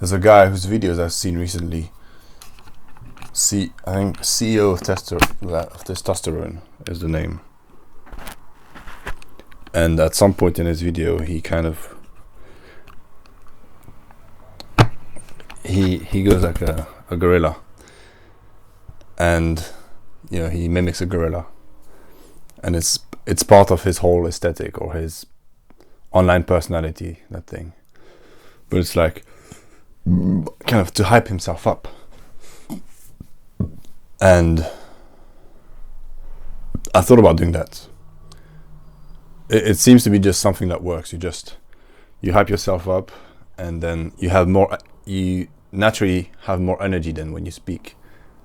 There's a guy whose videos I've seen recently. I think CEO of Testosterone is the name. And at some point in his video, he kind of he goes like a gorilla, and he mimics a gorilla, and it's part of his whole aesthetic or his online personality, that thing. But it's like kind of to hype himself up. And I thought about doing that. It seems to be just something that works. You hype yourself up, and then you naturally have more energy than when you speak,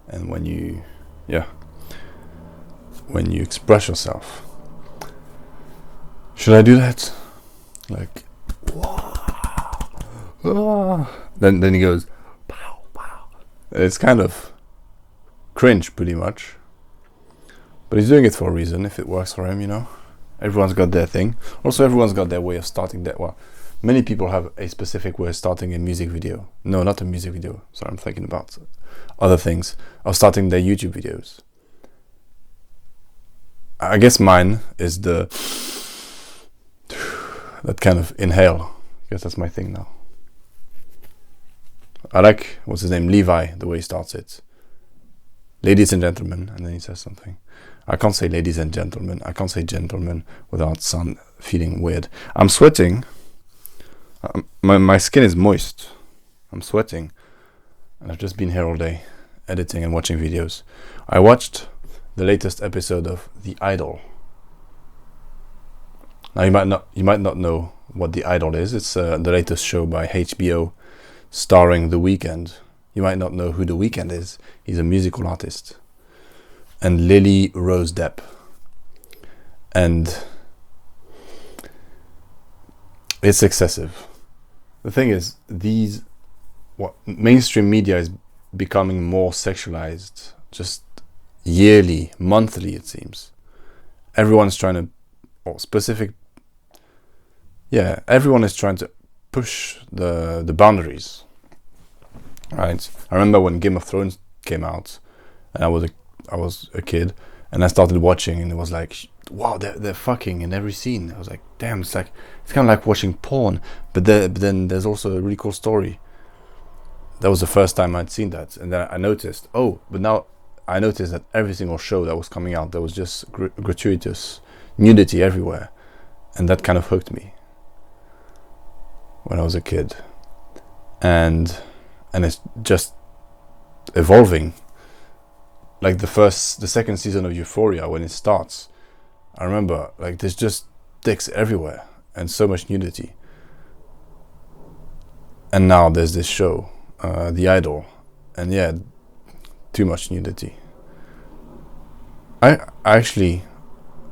and when you express yourself. Should I do that? Like, then he goes, pow, pow. It's kind of cringe, pretty much. But he's doing it for a reason. If it works for him, everyone's got their thing. Also, everyone's got their way of starting that. Well, many people have a specific way of starting a music video. No, not a music video. Sorry, I'm thinking about other things. Of starting their YouTube videos. I guess mine is that kind of inhale. I guess that's my thing now. I like, what's his name, Levi, the way he starts it. Ladies and gentlemen, and then he says something. I can't say ladies and gentlemen. I can't say gentlemen without feeling weird. I'm sweating. My skin is moist. I'm sweating. And I've just been here all day, editing and watching videos. I watched the latest episode of The Idol. Now you might not know what The Idol is. It's the latest show by HBO, starring The Weeknd. You might not know who The Weeknd is. He's a musical artist. And Lily Rose Depp. And it's excessive. The thing is, mainstream media is becoming more sexualized, just yearly, monthly, it seems. Everyone's trying to, everyone is trying to push the boundaries. Right? I remember when Game of Thrones came out, and I was a kid, and I started watching, and it was like, wow, they're fucking in every scene. I was like, damn, it's kind of like watching porn, but then there's also a really cool story. That was the first time I'd seen that, and then I noticed, but now I noticed that every single show that was coming out, there was just gratuitous nudity everywhere, and that kind of hooked me when I was a kid, and it's just evolving. Like the second season of Euphoria, when it starts, I remember, like, there's just dicks everywhere and so much nudity. And now there's this show, The Idol, and too much nudity. I actually,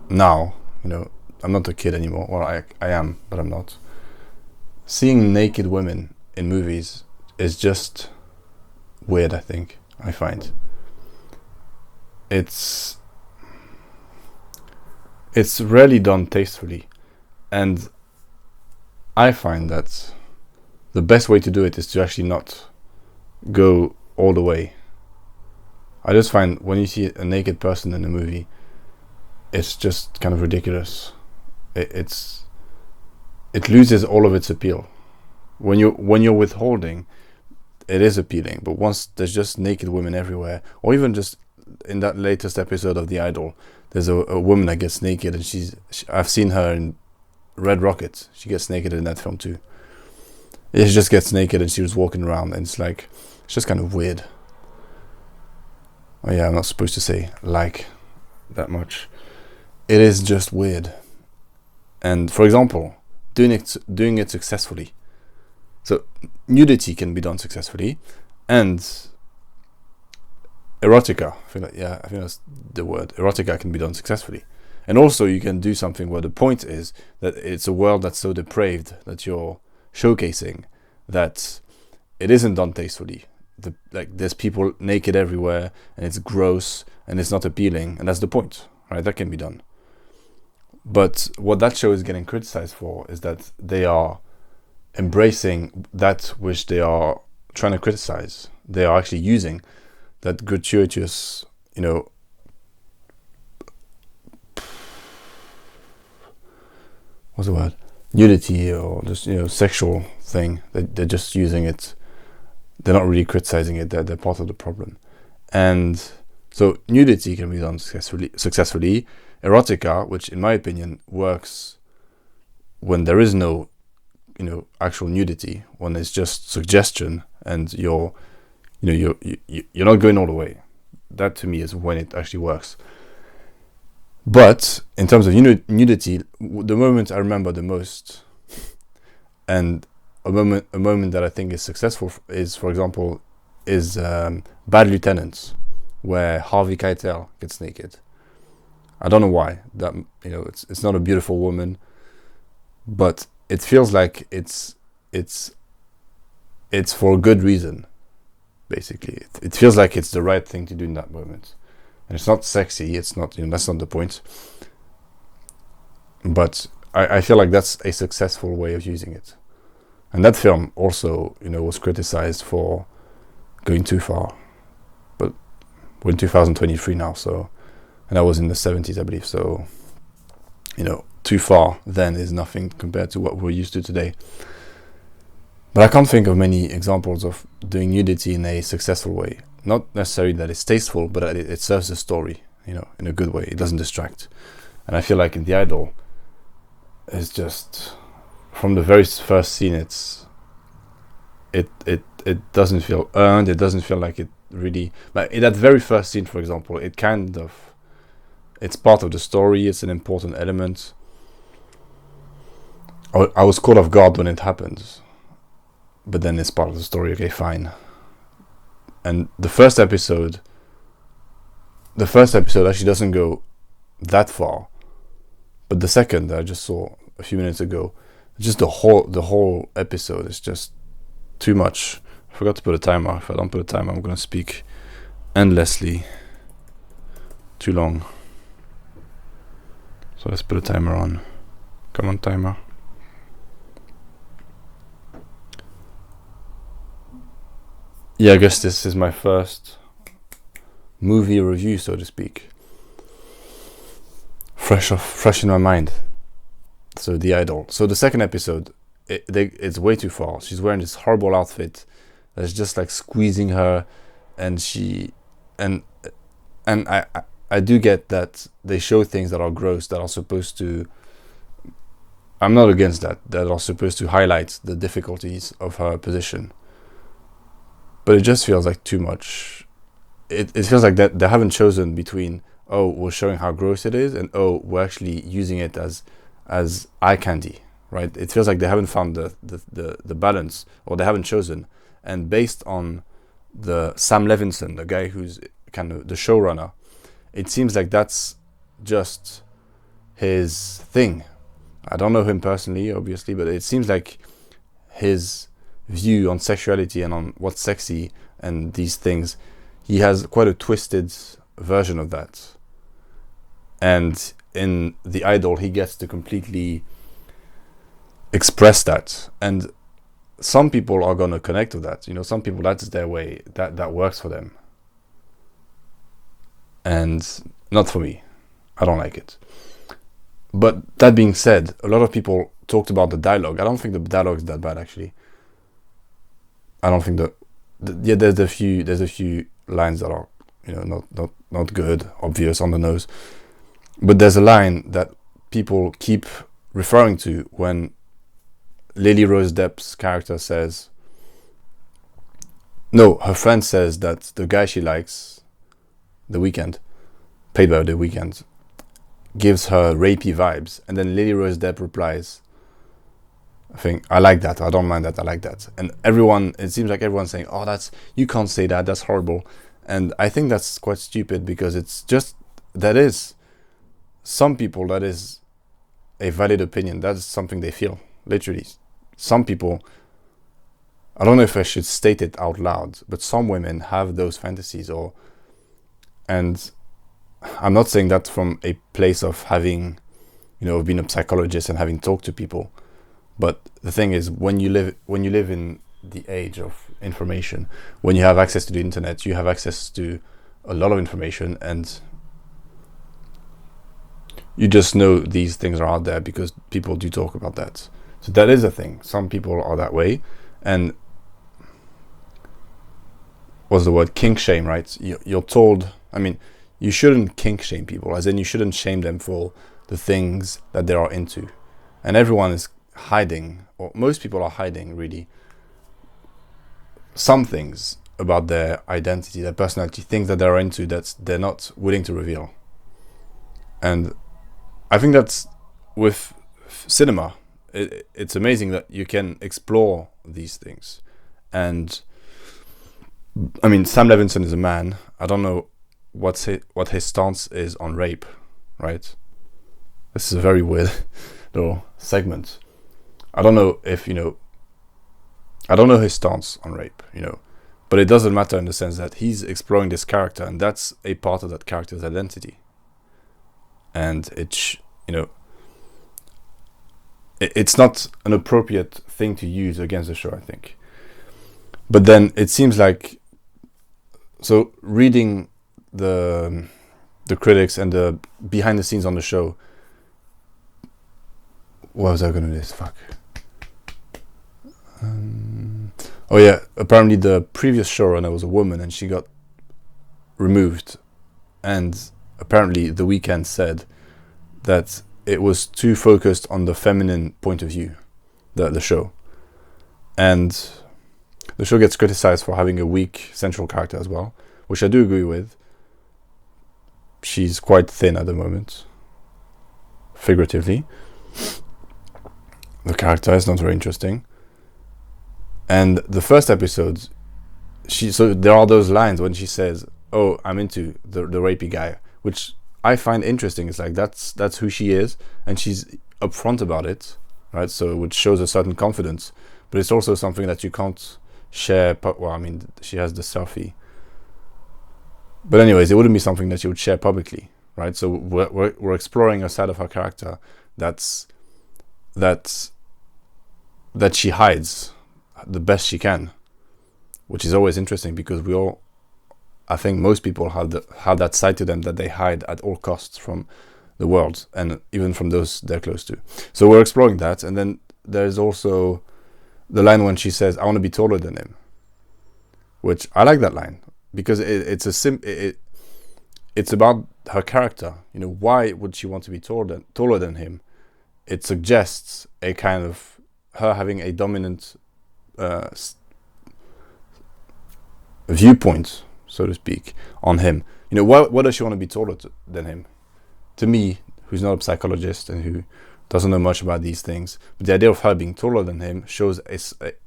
now, I'm not a kid anymore. Well, I am, but I'm not. Seeing naked women in movies is just weird, I find. It's rarely done tastefully, and I find that the best way to do it is to actually not go all the way. I just find when you see a naked person in a movie, it's just kind of ridiculous. It loses all of its appeal. When you're withholding, it is appealing, but once there's just naked women everywhere, or even just in that latest episode of The Idol, there's a woman that gets naked, and I've seen her in Red Rocket. She gets naked in that film too. She just gets naked and she was walking around, and it's just kind of weird. Oh yeah, I'm not supposed to say like that much. It is just weird. And for example, doing it successfully. So nudity can be done successfully, and erotica, I think that's the word. Erotica can be done successfully. And also you can do something where the point is that it's a world that's so depraved that you're showcasing that it isn't done tastefully. There's people naked everywhere, and it's gross, and it's not appealing, and that's the point, right? That can be done. But what that show is getting criticized for is that they are embracing that which they are trying to criticize. They are actually using that gratuitous, what's the word? Nudity or just sexual thing. They're just using it. They're not really criticizing it. They're part of the problem. And so nudity can be done successfully. Erotica, which in my opinion works when there is no actual nudity, when it's just suggestion and you're not going all the way. That to me is when it actually works. But in terms of nudity, the moment I remember the most, and a moment that I think is successful is, for example, Bad Lieutenants, where Harvey Keitel gets naked. I don't know why. That it's not a beautiful woman, but it feels like it's for a good reason. Basically, it feels like it's the right thing to do in that moment. And it's not sexy, it's not, that's not the point. But I feel like that's a successful way of using it. And that film also, was criticized for going too far. But we're in 2023 now, so, and that was in the 70s, I believe. So, too far then is nothing compared to what we're used to today. But I can't think of many examples of doing nudity in a successful way. Not necessarily that it's tasteful, but it serves the story, in a good way. It doesn't distract. And I feel like in The Idol, it's just, from the very first scene, it doesn't feel earned. It doesn't feel like it really, like in that very first scene, for example, it's part of the story. It's an important element. I was caught off guard when it happens, but then it's part of the story. Okay, fine. And the first episode actually doesn't go that far, but the second that I just saw a few minutes ago, just the whole episode is just too much. I forgot to put a timer. If I don't put a timer, I'm gonna speak endlessly, too long. So let's put a timer on. Come on, timer. Yeah, I guess this is my first movie review, so to speak. Fresh in my mind. So The Idol. So the second episode, it's way too far. She's wearing this horrible outfit that's just like squeezing her, and I do get that they show things that are gross, that are supposed to. I'm not against that. That are supposed to highlight the difficulties of her position. But it just feels like too much. It feels like that they haven't chosen between, we're showing how gross it is, and we're actually using it as eye candy, right? It feels like they haven't found the balance, or they haven't chosen. And based on the Sam Levinson, the guy who's kind of the showrunner, it seems like that's just his thing. I don't know him personally, obviously, but it seems like his view on sexuality and on what's sexy and these things, he has quite a twisted version of that. And in The Idol, he gets to completely express that. And some people are going to connect with that. Some people, that's their way, that works for them. And not for me. I don't like it. But that being said, a lot of people talked about the dialogue. I don't think the dialogue is that bad, actually. I don't think there's a few lines that are not good, obvious, on the nose, but there's a line that people keep referring to when Lily Rose Depp's character says, her friend says that the guy she likes, The Weeknd, played by The Weeknd, gives her rapey vibes, and then Lily Rose Depp replies, I think, I like that, I don't mind that, I like that. And it seems like everyone's saying, you can't say that, that's horrible. And I think that's quite stupid, because it's just, some people, that is a valid opinion. That's something they feel, literally. Some people, I don't know if I should state it out loud, but some women have those fantasies, and I'm not saying that from a place of having, being a psychologist and having talked to people. But the thing is, when you live in the age of information. When you have access to the internet, you have access to a lot of information, and you just know these things are out there because people do talk about that. So that is a thing. Some people are that way, and what's the word? Kink shame, right? You're told. I mean, you shouldn't kink shame people, as in you shouldn't shame them for the things that they are into. And everyone is hiding, or most people are hiding, really, some things about their identity, their personality, things that they're into that they're not willing to reveal. And I think that's with cinema. It's amazing that you can explore these things. And I mean, Sam Levinson is a man. I don't know what his stance is on rape, right? This is a very weird little segment. I don't know if, I don't know his stance on rape, but it doesn't matter in the sense that he's exploring this character, and that's a part of that character's identity. And it's not an appropriate thing to use against the show, I think. But then it seems like, so reading the critics and the behind the scenes on the show, what was I going to do this? Fuck. Oh yeah, apparently the previous showrunner was a woman and she got removed, and apparently The Weeknd said that it was too focused on the feminine point of view, the show, and the show gets criticized for having a weak central character as well, which I do agree with. She's quite thin at the moment, figuratively. The character is not very interesting. And the first episode, so there are those lines when she says, "Oh, I'm into the rapey guy," which I find interesting. It's like that's who she is, and she's upfront about it, right? So which shows a certain confidence, but it's also something that you can't share. Well, I mean, she has the selfie, but anyways, it wouldn't be something that she would share publicly, right? So we're exploring a side of her character that she hides the best she can, which is always interesting because I think most people have that side to them that they hide at all costs from the world, and even from those they're close to. So we're exploring that, and then there's also the line when she says, "I want to be taller than him," which I like that line because it's about her character. Why would she want to be taller than him? It suggests a kind of her having a dominant viewpoint, so to speak, on him. Why does she want to be taller than him? To me, who's not a psychologist and who doesn't know much about these things, but the idea of her being taller than him shows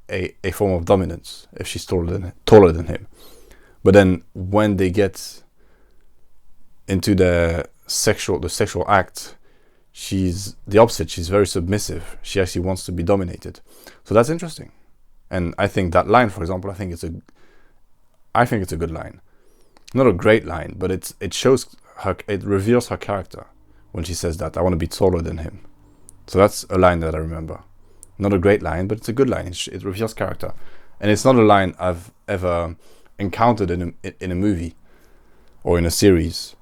a form of dominance if she's taller than him. But then when they get into the sexual act, she's the opposite. She's very submissive. She actually wants to be dominated. So that's interesting. And I think that line, for example, I think it's a good line. Not a great line, but it shows her, it reveals her character when she says that, "I want to be taller than him." So that's a line that I remember. Not a great line, but it's a good line. It reveals character. And it's not a line I've ever encountered in a movie or in a series,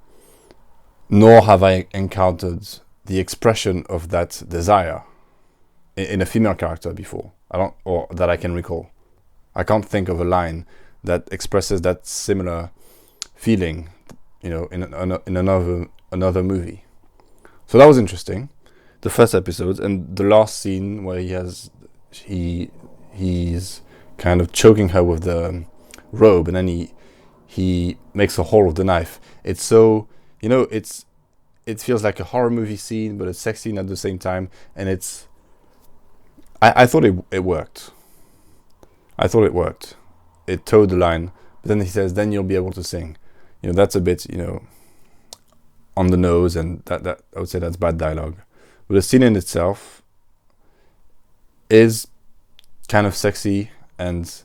nor have I encountered the expression of that desire in a female character before. Or that I can recall. I can't think of a line that expresses that similar feeling, in another movie. So that was interesting. The first episode and the last scene where he's kind of choking her with the robe, and then he makes a hole with the knife. It's so, it feels like a horror movie scene, but a sex scene at the same time, and I thought it worked. I thought it worked. It towed the line. But then he says, "Then you'll be able to sing." That's a bit, on the nose, and that I would say that's bad dialogue. But the scene in itself is kind of sexy and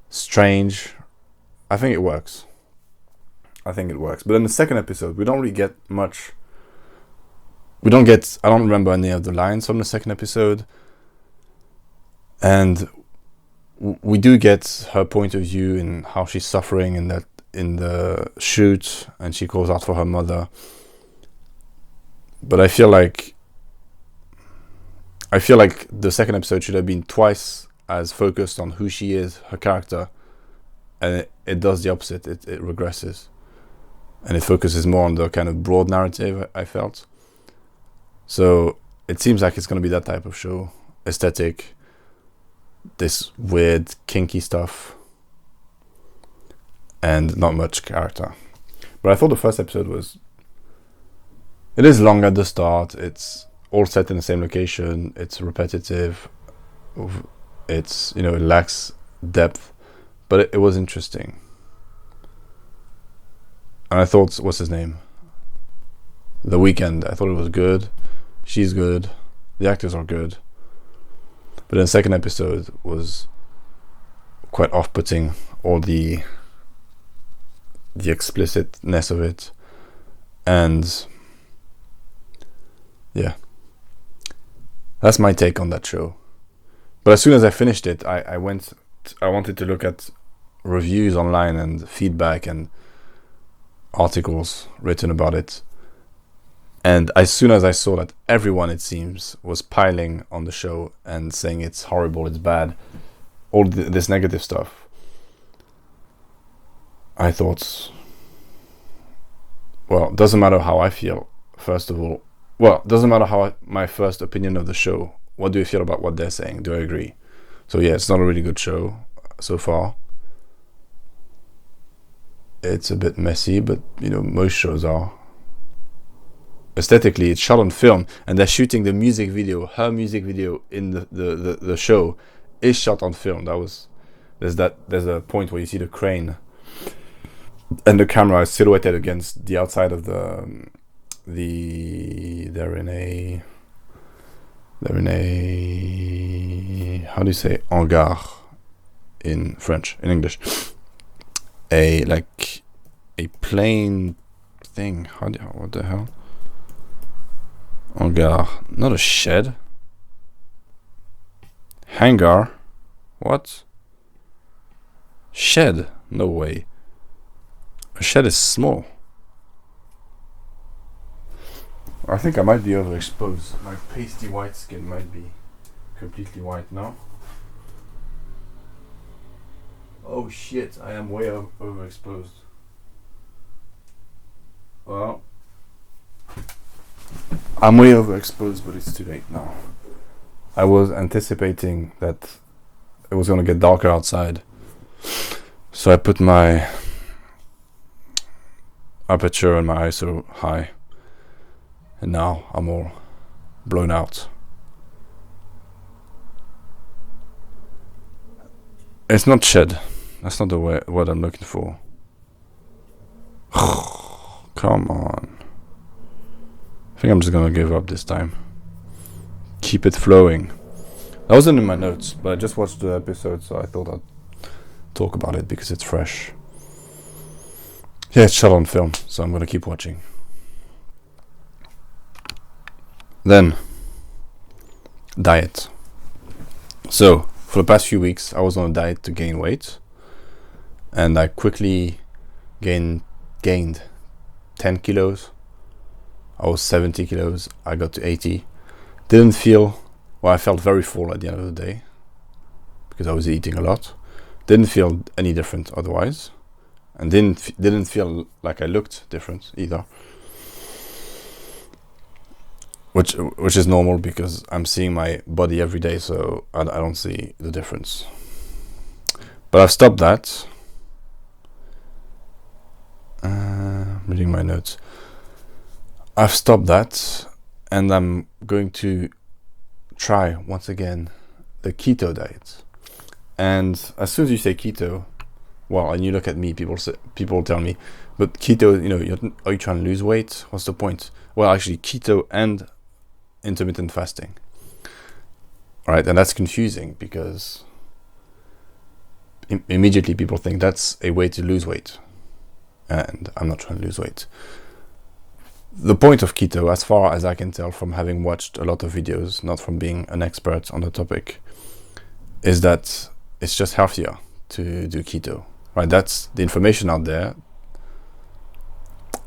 strange. I think it works. But in the second episode, we don't really get much. I don't remember any of the lines from the second episode. And we do get her point of view and how she's suffering in the shoot, and she calls out for her mother. But I feel like the second episode should have been twice as focused on who she is, her character, and it does the opposite. It regresses, and it focuses more on the kind of broad narrative, I felt. So it seems like it's going to be that type of show. Aesthetic, this weird, kinky stuff, and not much character. But I thought the first episode was... It is long at the start. It's all set in the same location. It's repetitive. It's, it lacks depth. But it was interesting. And I thought, what's his name? The Weeknd. I thought it was good. She's good. The actors are good. But the second episode was quite off-putting. All the explicitness of it. And yeah, that's my take on that show. But as soon as I finished it, I wanted to look at reviews online and feedback and articles written about it. And as soon as I saw that everyone, it seems, was piling on the show and saying it's horrible, it's bad, all this negative stuff, I thought, well, it doesn't matter how I feel, first of all. Well, it doesn't matter my first opinion of the show. What do you feel about what they're saying? Do I agree? So yeah, it's not a really good show so far. It's a bit messy, but most shows are. Aesthetically, it's shot on film, and they're shooting the music video. Her music video in the show is shot on film. There's a point where you see the crane, and the camera is silhouetted against the outside of they're in a how do you say hangar in French, in English? A plane thing. What the hell? Hangar, not a shed. Hangar? What? Shed? No way. A shed is small. I think I might be overexposed. My pasty white skin might be completely white now. Oh shit, I am way overexposed. Well, I'm way overexposed, but it's too late now. I was anticipating that it was going to get darker outside. So I put my aperture and my ISO high. And now I'm all blown out. It's not shed. That's not the word I'm looking for. Come on. I think I'm just gonna give up this time. Keep it flowing. That wasn't in my notes, but I just watched the episode, so I thought I'd talk about it because it's fresh. Yeah, it's shot on film, so I'm gonna keep watching. Then, diet. So, for the past few weeks, I was on a diet to gain weight, and I quickly gained 10 kilos. I was 70 kilos. I got to 80. I felt very full at the end of the day because I was eating a lot. Didn't feel any different otherwise, and didn't feel like I looked different either. Which is normal because I'm seeing my body every day, so I don't see the difference. But I've stopped that. Reading my notes. I've stopped that, and I'm going to try once again the keto diet. And as soon as you say keto, well, and you look at me, people tell me, but keto, are you trying to lose weight? What's the point? Well, actually, keto and intermittent fasting. All right, and that's confusing because immediately people think that's a way to lose weight, and I'm not trying to lose weight. The point of keto, as far as I can tell from having watched a lot of videos, not from being an expert on the topic, is that it's just healthier to do keto, right? That's the information out there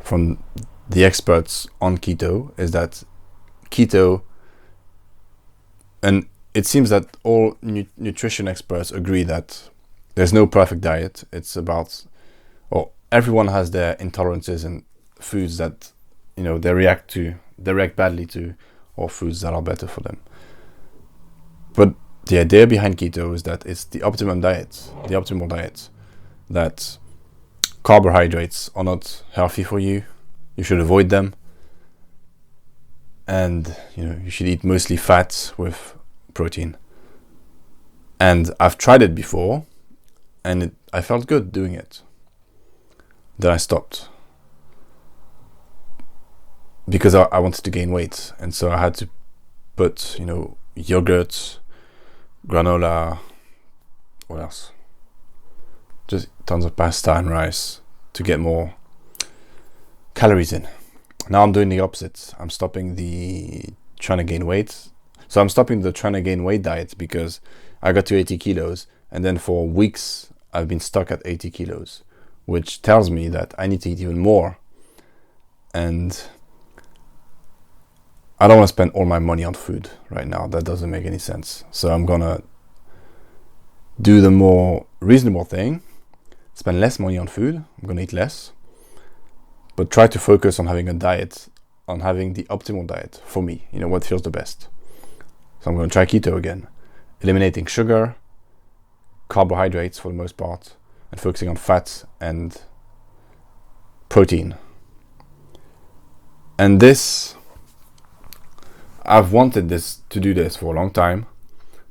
from the experts on keto, is that keto, and it seems that all nutrition experts agree that there's no perfect diet. It's about, or everyone has their intolerances and foods that, they react badly to, or foods that are better for them. But the idea behind keto is that it's the optimal diet, that carbohydrates are not healthy for you. You should avoid them. And, you should eat mostly fats with protein. And I've tried it before, and I felt good doing it. Then I stopped. Because I wanted to gain weight. And so I had to put, yogurt, granola, what else? Just tons of pasta and rice to get more calories in. Now I'm doing the opposite. I'm stopping the trying to gain weight. So I'm stopping the trying to gain weight diet because I got to 80 kilos, and then for weeks I've been stuck at 80 kilos, which tells me that I need to eat even more. And I don't want to spend all my money on food right now. That doesn't make any sense. So I'm gonna do the more reasonable thing, spend less money on food. I'm gonna eat less, but try to focus on having the optimal diet for me, what feels the best. So I'm gonna try keto again, eliminating sugar, carbohydrates for the most part, and focusing on fats and protein. And I've wanted to do this for a long time,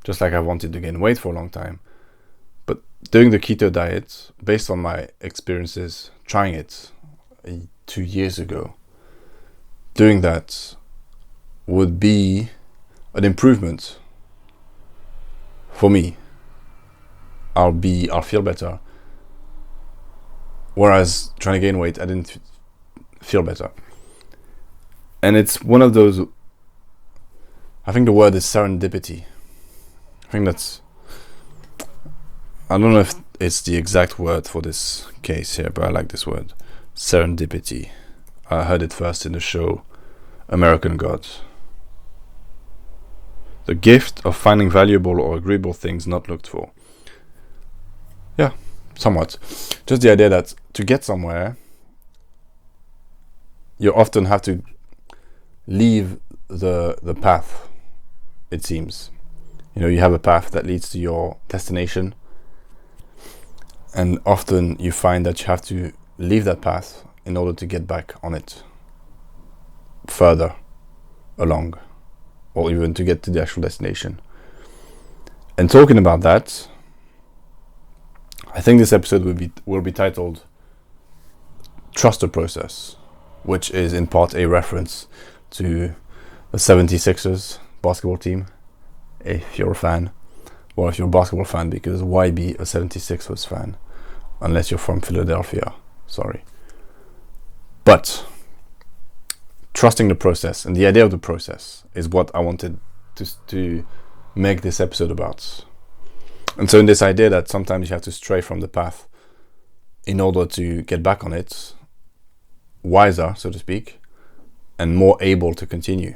just like I wanted to gain weight for a long time. But doing the keto diet, based on my experiences trying it 2 years ago, doing that would be an improvement for me. I'll feel better. Whereas trying to gain weight, I didn't feel better. And it's one of those, I think the word is serendipity. I don't know if it's the exact word for this case here, but I like this word, serendipity. I heard it first in the show American Gods. The gift of finding valuable or agreeable things not looked for. Yeah, somewhat. Just the idea that to get somewhere, you often have to leave the path, it seems. You have a path that leads to your destination, and often you find that you have to leave that path in order to get back on it further along, or even to get to the actual destination. And talking about that, I think this episode will be titled Trust the Process, which is in part a reference to the 76ers basketball team, if you're a fan. Well, if you're a basketball fan, because why be a 76ers fan unless you're from Philadelphia? Sorry. But trusting the process and the idea of the process is what I wanted to make this episode about. And so in this idea that sometimes you have to stray from the path in order to get back on it, wiser, so to speak, and more able to continue.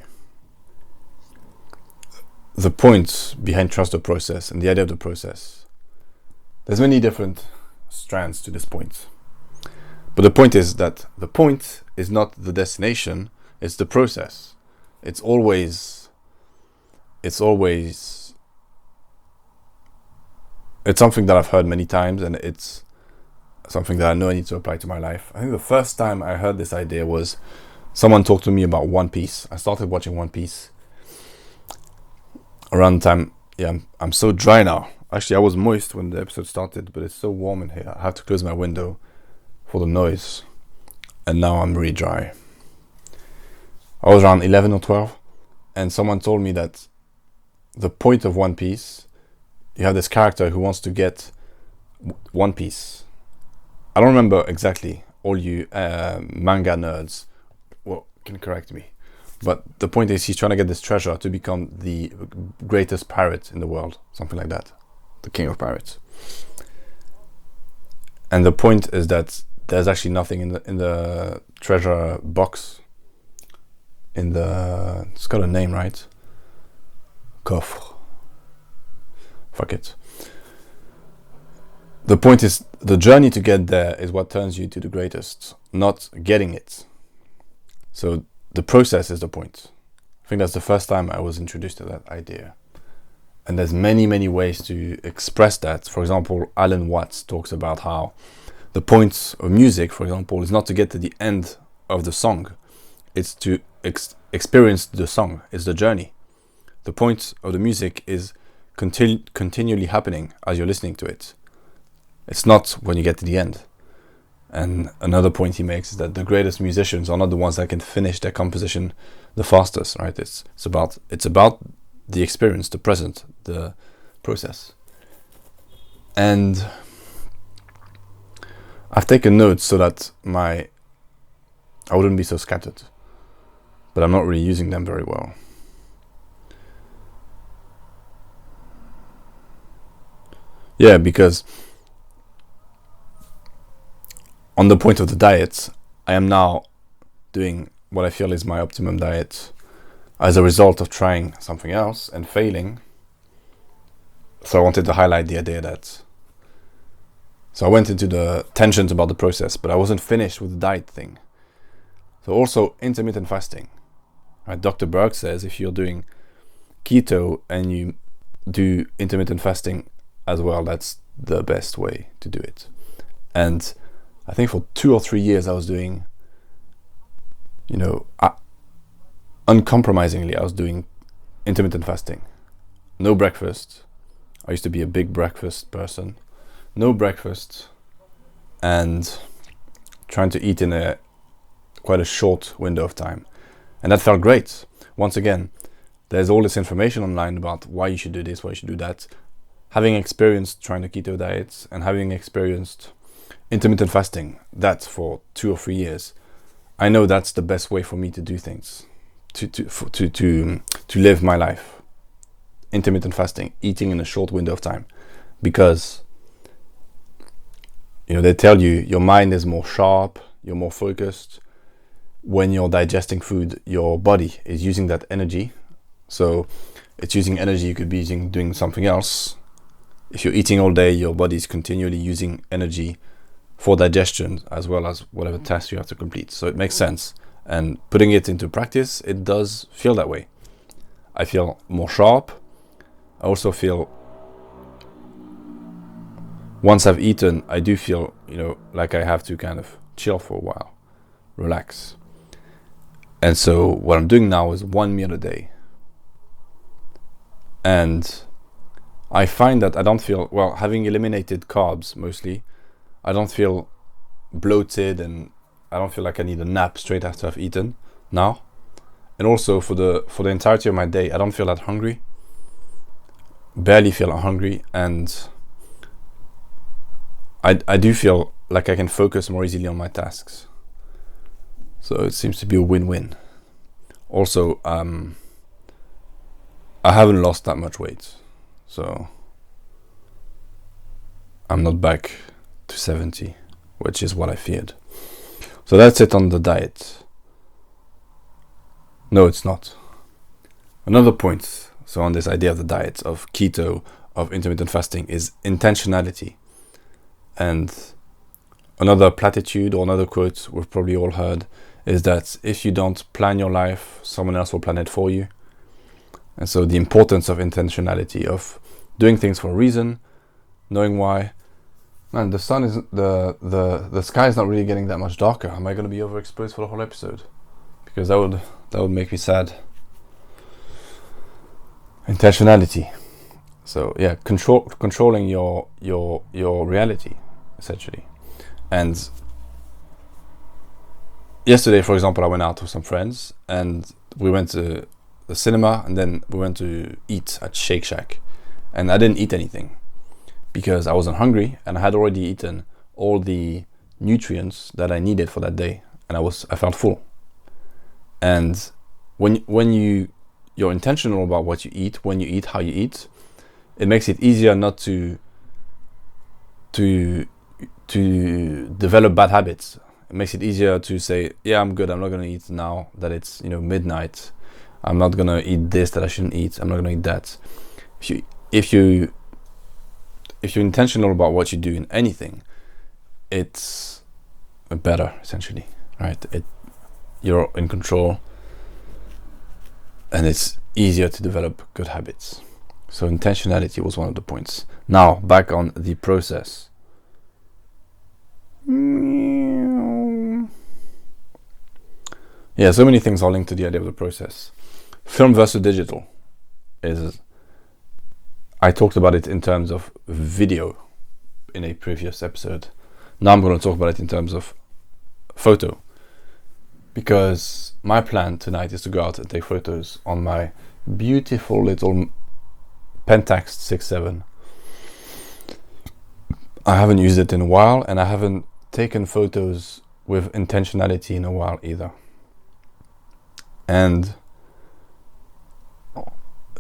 The point behind trust the process and the idea of the process, there's many different strands to this point. But the point is that the point is not the destination, it's the process. It's something that I've heard many times, and it's something that I know I need to apply to my life. I think the first time I heard this idea was someone talked to me about One Piece. I started watching One Piece around the time, I'm so dry now. Actually, I was moist when the episode started, but it's so warm in here. I have to close my window for the noise, and now I'm really dry. I was around 11 or 12, and someone told me that the point of One Piece, you have this character who wants to get One Piece. I don't remember exactly. All you manga nerds can correct me. But the point is, he's trying to get this treasure to become the greatest pirate in the world. Something like that. the king of pirates. And the point is that there's actually nothing in the treasure box. It's got a name, right? Coffre. Fuck it. The point is, the journey to get there is what turns you to the greatest, not getting it. So the process is the point. I think that's the first time I was introduced to that idea. And there's many, many ways to express that. For example, Alan Watts talks about how the point of music, for example, is not to get to the end of the song. It's to experience the song. It's the journey. The point of the music is continually happening as you're listening to it. It's not when you get to the end. And another point he makes is that the greatest musicians are not the ones that can finish their composition the fastest, right? It's about the experience, the present, the process. And I've taken notes so that I wouldn't be so scattered, but I'm not really using them very well. Yeah, because on the point of the diet, I am now doing what I feel is my optimum diet as a result of trying something else and failing. So I wanted to highlight the idea that... So I went into the tensions about the process, but I wasn't finished with the diet thing. So also intermittent fasting. Right? Dr. Berg says if you're doing keto and you do intermittent fasting as well, that's the best way to do it. And I think for 2 or 3 years I was doing, uncompromisingly, I was doing intermittent fasting. No breakfast. I used to be a big breakfast person. No breakfast, and trying to eat in quite a short window of time. And that felt great. Once again, there's all this information online about why you should do this, why you should do that. Having experienced trying the keto diets and having experienced intermittent fasting, that for 2 or 3 years, I know that's the best way for me to do things, to live my life. Intermittent fasting, eating in a short window of time, because they tell you your mind is more sharp, you're more focused. When you're digesting food, your body is using that energy. So it's using energy you could be using doing something else. If you're eating all day, your body is continually using energy for digestion as well as whatever task you have to complete. So it makes sense. And putting it into practice, it does feel that way. I feel more sharp. I also feel, once I've eaten, I do feel, like I have to kind of chill for a while, relax. And so what I'm doing now is 1 meal a day. And I find that I don't feel, having eliminated carbs mostly, I don't feel bloated, and I don't feel like I need a nap straight after I've eaten now. And also for the entirety of my day, I don't feel that hungry. Barely feel hungry, and I do feel like I can focus more easily on my tasks. So it seems to be a win-win. Also, I haven't lost that much weight, so I'm not back to 70, which is what I feared. So that's it on the diet. No, it's not. Another point, so on this idea of the diet, of keto, of intermittent fasting, is intentionality. And another platitude or another quote we've probably all heard is that if you don't plan your life, someone else will plan it for you. And so the importance of intentionality, of doing things for a reason, knowing why. Man, the sun is the sky is not really getting that much darker. Am I going to be overexposed for the whole episode? Because that would make me sad. Intentionality. So yeah, controlling your reality, essentially. And yesterday, for example, I went out with some friends and we went to the cinema, and then we went to eat at Shake Shack. And I didn't eat anything because I wasn't hungry, and I had already eaten all the nutrients that I needed for that day, and I felt full. And when you're intentional about what you eat, when you eat, how you eat, it makes it easier not to develop bad habits. It makes it easier to say, yeah, I'm good, I'm not gonna eat now that it's midnight. I'm not gonna eat this that I shouldn't eat. I'm not gonna eat that. If you're intentional about what you do in anything, it's better, essentially, right? You're in control, and it's easier to develop good habits. So intentionality was one of the points. Now back on the process. Yeah, so many things are linked to the idea of the process. Film versus digital I talked about it in terms of video in a previous episode. Now I'm going to talk about it in terms of photo, because my plan tonight is to go out and take photos on my beautiful little Pentax 6.7. I haven't used it in a while, and I haven't taken photos with intentionality in a while either. And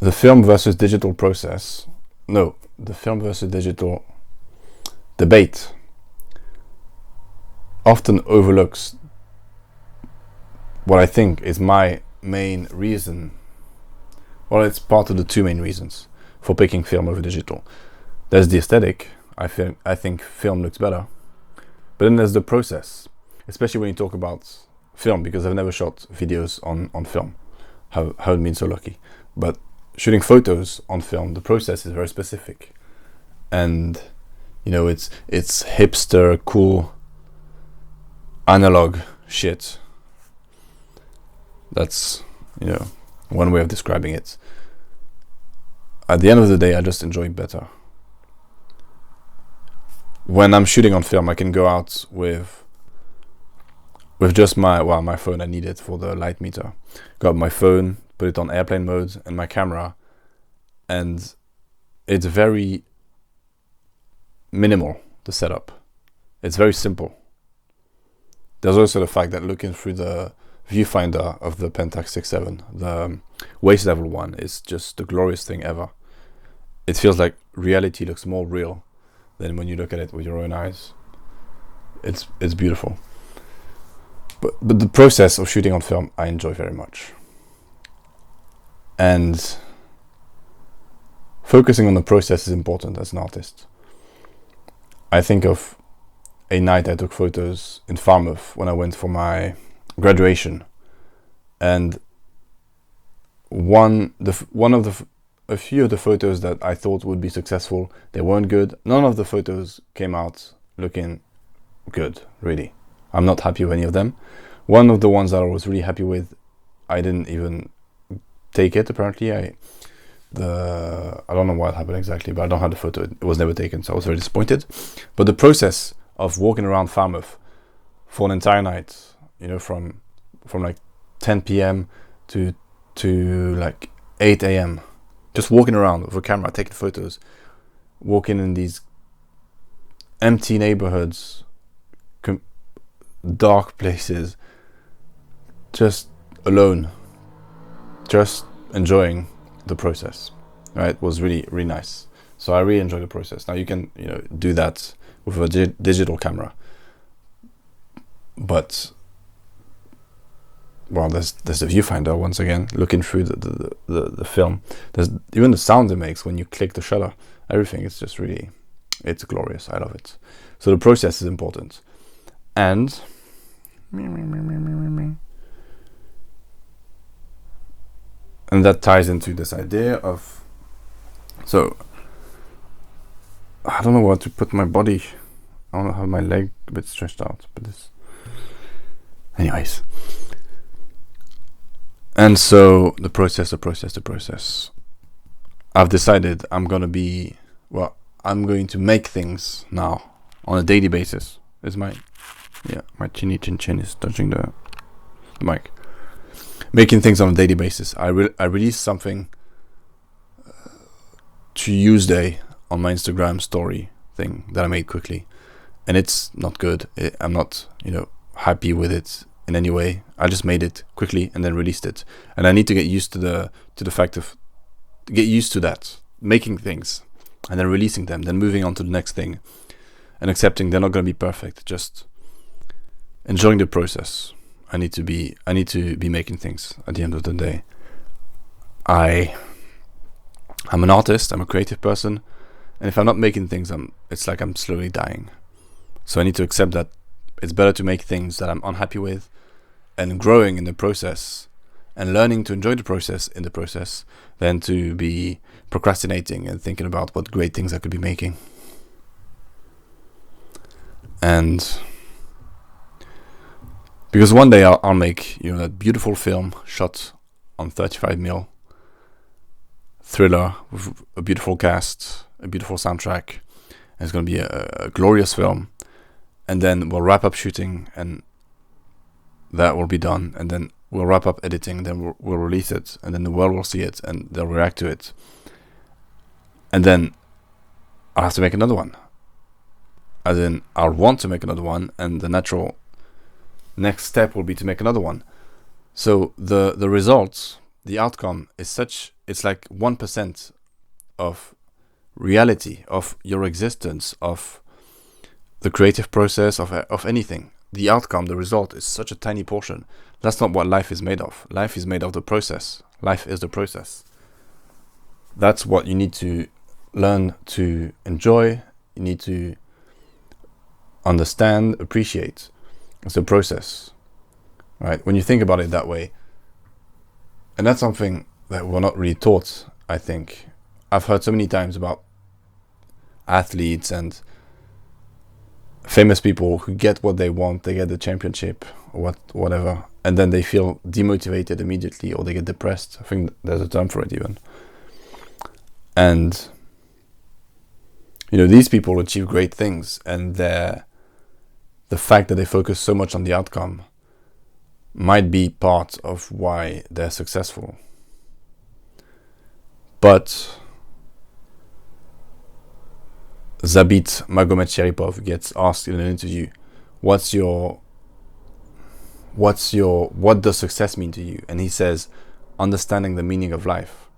the film versus digital debate often overlooks what I think is my main reason. Well, it's part of the two main reasons for picking film over digital. There's the aesthetic. I think film looks better. But then there's the process, especially when you talk about film, because I've never shot videos on film. Haven't been so lucky. But shooting photos on film, the process is very specific. And it's hipster, cool, analog shit. That's one way of describing it. At the end of the day, I just enjoy it better. When I'm shooting on film, I can go out with just my phone. I need it for the light meter. Go out my phone, put it on airplane mode, and my camera, and it's very minimal, the setup. It's very simple. There's also the fact that looking through the viewfinder of the Pentax 6.7, the waist level one, is just the glorious thing ever. It feels like reality looks more real than when you look at it with your own eyes. It's beautiful. But the process of shooting on film I enjoy very much. And focusing on the process is important as an artist. I think of a night I took photos in Falmouth when I went for my graduation, and a few of the photos that I thought would be successful, they weren't good. None of the photos came out looking good, really. I'm not happy with any of them. One of the ones that I was really happy with, I didn't even take it, apparently. I don't know what happened exactly, but I don't have the photo. It was never taken, so I was very disappointed. But the process of walking around Falmouth for an entire night, from like 10 p.m. to like 8 a.m., just walking around with a camera, taking photos, walking in these empty neighborhoods, dark places, just alone, just enjoying the process, right? Was really, really nice. So I really enjoy the process. Now you can, do that with a digital camera, but there's the viewfinder once again, looking through the film. There's even the sound it makes when you click the shutter. Everything, it's just really, it's glorious. I love it. So the process is important. And that ties into this idea of, so I don't know where to put my body. I want to have my leg a bit stretched out, but anyways. And so the process. I've decided I'm going to make things now on a daily basis. My chinny chin is touching the mic. Making things on a daily basis. I released something Tuesday on my Instagram story thing that I made quickly, and it's not good. I'm not, happy with it in any way. I just made it quickly and then released it, and I need to get used to the fact of get used to that making things and then releasing them, then moving on to the next thing and accepting they're not going to be perfect, just enjoying the process. I need to be making things at the end of the day. I'm an artist, I'm a creative person, and if I'm not making things, it's like I'm slowly dying. So I need to accept that it's better to make things that I'm unhappy with and growing in the process and learning to enjoy the process in the process than to be procrastinating and thinking about what great things I could be making. And because one day I'll make, that beautiful film shot on 35mm, thriller with a beautiful cast, a beautiful soundtrack, and it's going to be a glorious film. And then we'll wrap up shooting, and that will be done. And then we'll wrap up editing, then we'll release it, and then the world will see it, and they'll react to it. And then I'll have to make another one. As in, I'll want to make another one, and the natural next step will be to make another one. So the results, the outcome is such, it's like 1% of reality, of your existence, of the creative process, of anything. The outcome, the result is such a tiny portion. That's not what life is made of. Life is made of the process. Life is the process. That's what you need to learn to enjoy. You need to understand, appreciate. It's a process, right? When you think about it that way, and that's something that we're not really taught, I think. I've heard so many times about athletes and famous people who get what they want, they get the championship or whatever, and then they feel demotivated immediately, or they get depressed. I think there's a term for it even. And these people achieve great things, and the fact that they focus so much on the outcome might be part of why they're successful. But Zabit Magomedsharipov gets asked in an interview, what does success mean to you? And he says, understanding the meaning of life.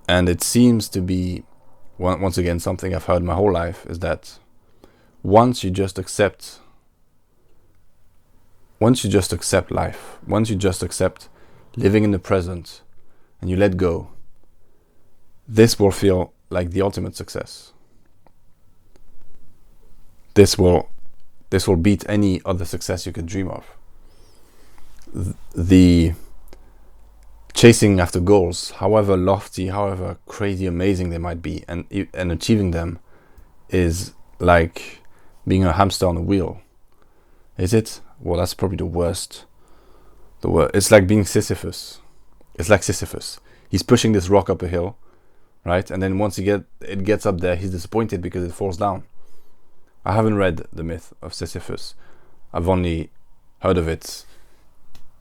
And it seems to be, once again, something I've heard my whole life, is that once you just accept life, once you just accept living in the present, and you let go, this will feel like the ultimate success. This will beat any other success you could dream of. The chasing after goals, however lofty, however crazy, amazing they might be, and achieving them is like being a hamster on a wheel. Is it? Well, that's probably the worst. It's like being Sisyphus. It's like Sisyphus. He's pushing this rock up a hill, right? And then once it gets up there, he's disappointed because it falls down. I haven't read The Myth of Sisyphus. I've only heard of it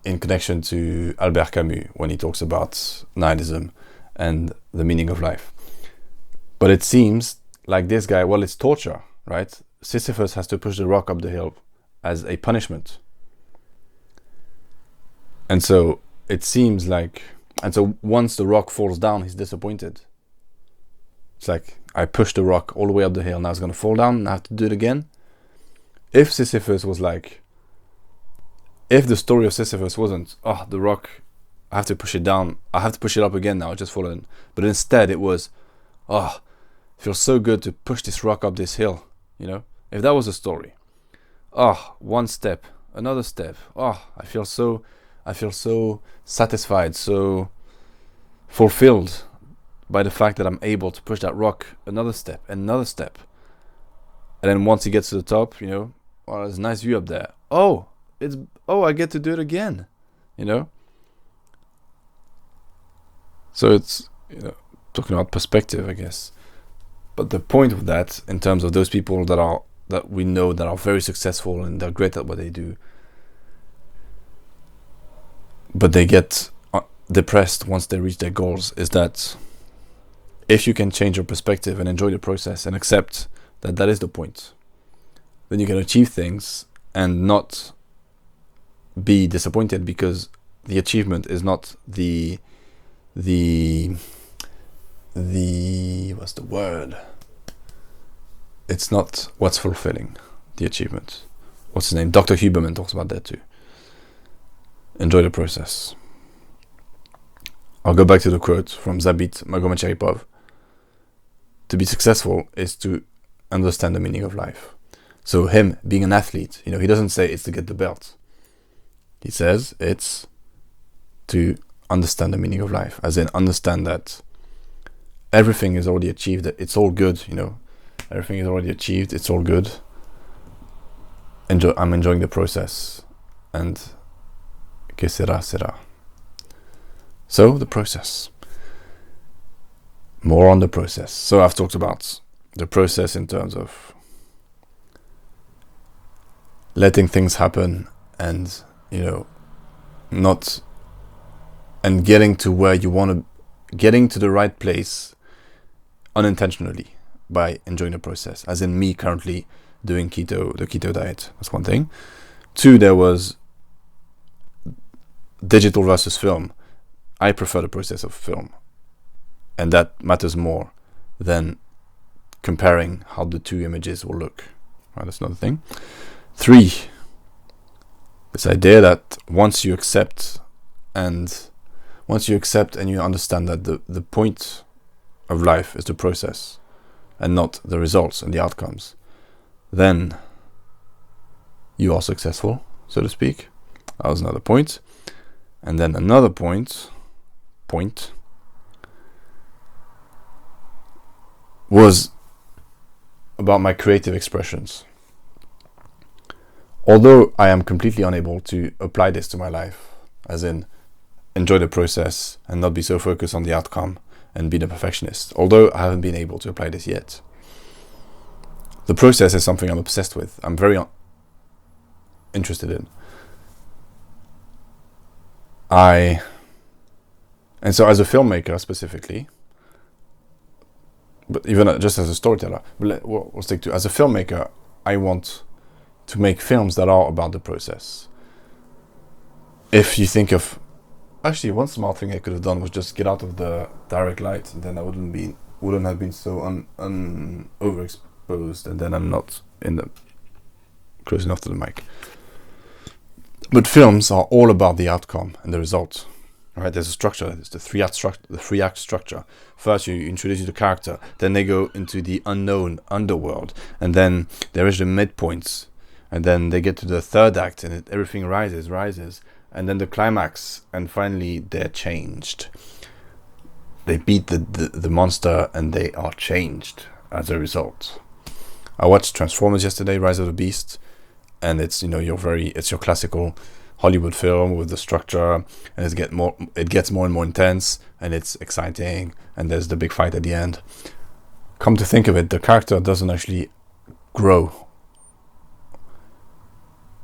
in connection to Albert Camus when he talks about nihilism and the meaning of life. But it seems like this guy, well, it's torture, right? Sisyphus has to push the rock up the hill as a punishment. And so it seems like, and so once the rock falls down, he's disappointed. It's like, I pushed the rock all the way up the hill, now it's going to fall down and I have to do it again. If Sisyphus was like, if the story of Sisyphus wasn't, the rock, I have to push it down, I have to push it up again now, it's just fallen. But instead it was, it feels so good to push this rock up this hill, If that was a story, one step, another step, I feel so satisfied, so fulfilled by the fact that I'm able to push that rock another step, and then once he gets to the top, there's a nice view up there. I get to do it again, So it's, talking about perspective, I guess. But the point of that, in terms of those people that we know that are very successful and they're great at what they do, but they get depressed once they reach their goals, is that if you can change your perspective and enjoy the process and accept that is the point, then you can achieve things and not be disappointed because the achievement is not the what's the word? It's not what's fulfilling, the achievement. What's his name? Dr. Huberman talks about that too. Enjoy the process. I'll go back to the quote from Zabit Magomedcheripov. To be successful is to understand the meaning of life. So him being an athlete, he doesn't say it's to get the belt. He says it's to understand the meaning of life, as in understand that everything is already achieved, that it's all good, everything is already achieved, it's all good. I'm enjoying the process, and que sera, sera. So, the process. More on the process. So I've talked about the process in terms of letting things happen and, not, and getting to where you want to, getting to the right place unintentionally by enjoying the process. As in me currently doing the keto diet. That's one thing. 2, there was digital versus film. I prefer the process of film. And that matters more than comparing how the 2 images will look. Right, that's another thing. 3, this idea that once you accept and you understand that the point of life is the process and not the results and the outcomes, then you are successful, so to speak. That was another point. And then another point was about my creative expressions. Although I am completely unable to apply this to my life, as in enjoy the process and not be so focused on the outcome and be the perfectionist, although I haven't been able to apply this yet, the process is something I'm obsessed with. I'm very interested in. And so as a filmmaker specifically, but even just as a storyteller, we'll stick to, as a filmmaker, I want to make films that are about the process. If you think of, actually one smart thing I could have done was just get out of the direct light, and then I wouldn't have been so overexposed, and then I'm not close enough to the mic. But films are all about the outcome and the result. Right, there's a structure. There's the three act structure. First, you introduce the character, then they go into the unknown underworld, and then there is the midpoints, and then they get to the third act, and everything rises, and then the climax, and finally they're changed. They beat the monster, and they are changed as a result. I watched Transformers yesterday, Rise of the Beast, and it's it's your classical Hollywood film with the structure, and it gets more and more intense, and it's exciting, and there's the big fight at the end. Come to think of it, the character doesn't actually grow.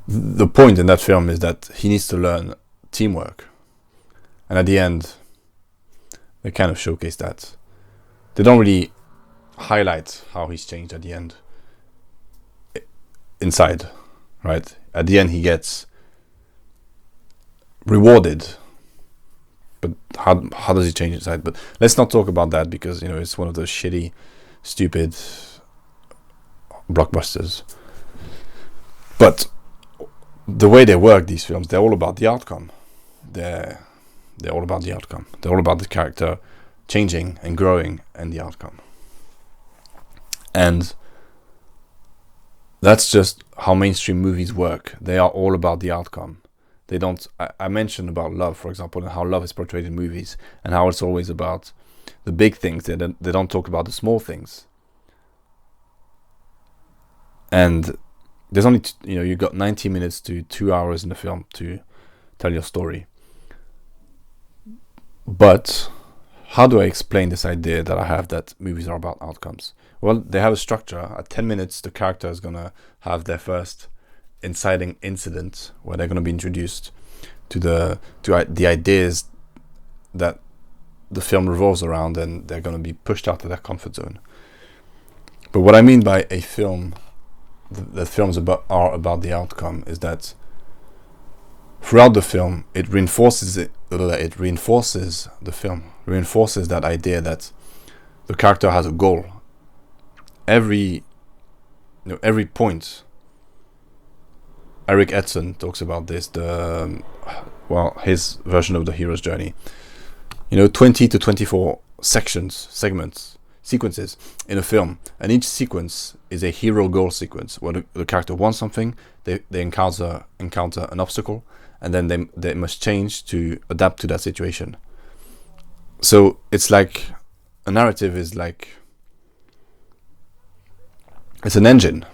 The point in that film is that he needs to learn teamwork, and at the end they kind of showcase that. They don't really highlight how he's changed at the end inside, right? At the end he gets rewarded, but how does he change inside? But let's not talk about that, because it's one of those shitty, stupid blockbusters. But the way they work, these films, they're all about the outcome. They're all about the outcome. They're all about the character changing and growing and the outcome. And that's just how mainstream movies work. They are all about the outcome. They don't. I mentioned about love, for example, and how love is portrayed in movies, and how it's always about the big things. They don't talk about the small things. And there's only you got 90 minutes to 2 hours in the film to tell your story. But how do I explain this idea that I have that movies are about outcomes? Well, they have a structure. At 10 minutes, the character is gonna have their first inciting incident where they're going to be introduced to the ideas that the film revolves around, and they're going to be pushed out of their comfort zone. But what I mean by a film that films are about the outcome is that throughout the film reinforces that idea that the character has a goal. Every point. Eric Edson talks about this. His version of the hero's journey. 20 to 24 segments, sequences in a film, and each sequence is a hero goal sequence where the character wants something, they encounter an obstacle, and then they must change to adapt to that situation. So it's like a narrative is like it's an engine.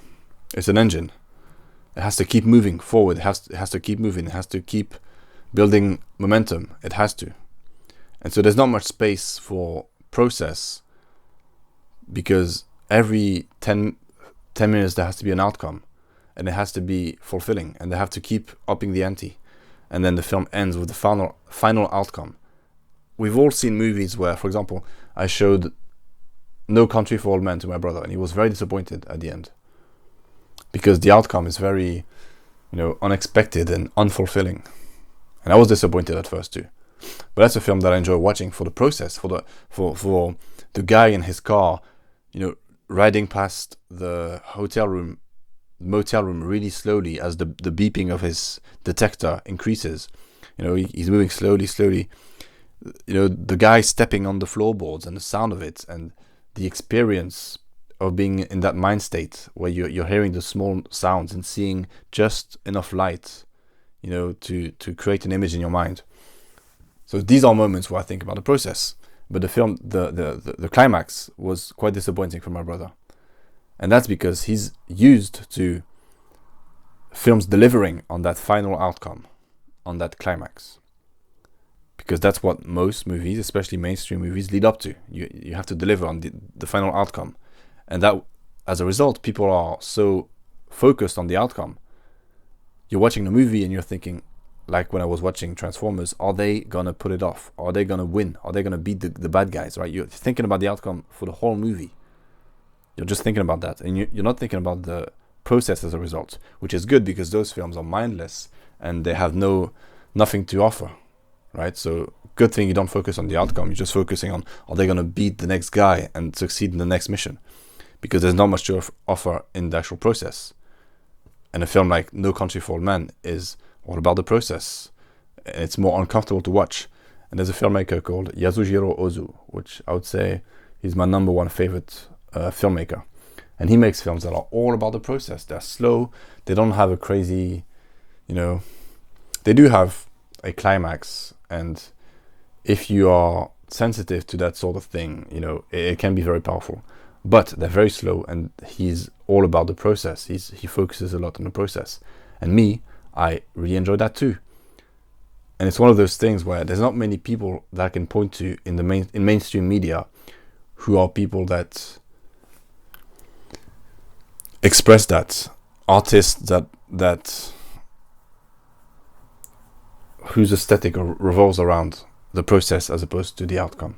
It has to keep moving forward. It has to keep moving. It has to keep building momentum. It has to. And so there's not much space for process, because every 10 minutes there has to be an outcome, and it has to be fulfilling, and they have to keep upping the ante. And then the film ends with the final outcome. We've all seen movies where, for example, I showed No Country for Old Men to my brother, and he was very disappointed at the end, because the outcome is very, unexpected and unfulfilling. And I was disappointed at first too. But that's a film that I enjoy watching for the process, for the guy in his car, riding past the motel room really slowly as the beeping of his detector increases. He's moving slowly. The guy stepping on the floorboards and the sound of it, and the experience of being in that mind state where you're hearing the small sounds and seeing just enough light, to create an image in your mind. So these are moments where I think about the process. But the film, the climax was quite disappointing for my brother. And that's because he's used to films delivering on that final outcome, on that climax. Because that's what most movies, especially mainstream movies, lead up to. You have to deliver on the final outcome. And that, as a result, people are so focused on the outcome. You're watching the movie and you're thinking, like when I was watching Transformers, are they gonna pull it off? Are they gonna win? Are they gonna beat the bad guys, right? You're thinking about the outcome for the whole movie. You're just thinking about that. And you're not thinking about the process as a result, which is good because those films are mindless and they have nothing to offer, right? So good thing you don't focus on the outcome. You're just focusing on, are they gonna beat the next guy and succeed in the next mission? Because there's not much to offer in the actual process. And a film like No Country for Old Men is all about the process. It's more uncomfortable to watch. And there's a filmmaker called Yasujiro Ozu, which I would say he's my number one favorite filmmaker. And he makes films that are all about the process. They're slow. They don't have a crazy, they do have a climax. And if you are sensitive to that sort of thing, it can be very powerful. But they're very slow, and he's all about the process. He focuses a lot on the process. And I really enjoy that too. And it's one of those things where there's not many people that I can point to in mainstream media who are people that express that. Artists that whose aesthetic revolves around the process as opposed to the outcome.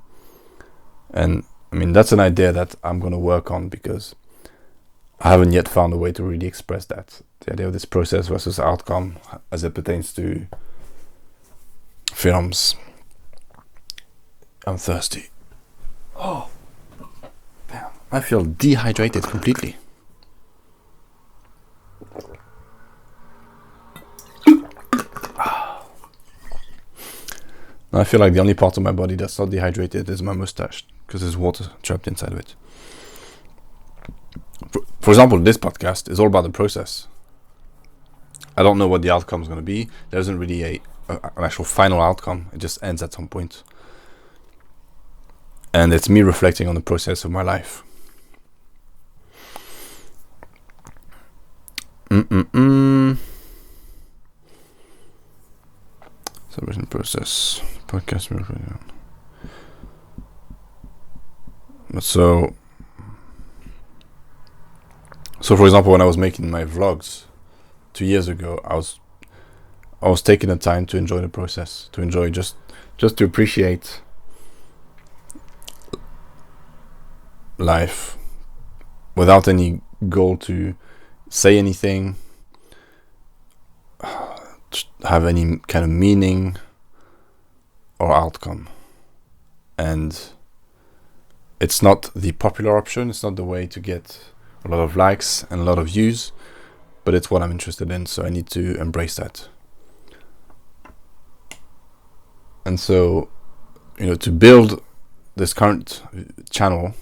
And that's an idea that I'm going to work on, because I haven't yet found a way to really express that. The idea of this process versus outcome as it pertains to films. I'm thirsty. Oh, damn. I feel dehydrated completely. I feel like the only part of my body that's not dehydrated is my mustache, because there's water trapped inside of it. For example, this podcast is all about the process. I don't know what the outcome is going to be. There isn't really an actual final outcome. It just ends at some point. And it's me reflecting on the process of my life. Celebration process. Podcast. So for example, when I was making my vlogs 2 years ago, I was taking the time to enjoy the process, to enjoy just to appreciate life without any goal to say anything, have any kind of meaning or outcome. And It's not the popular option. It's not the way to get a lot of likes and a lot of views, but it's what I'm interested in, so I need to embrace that. And so, to build this current channel,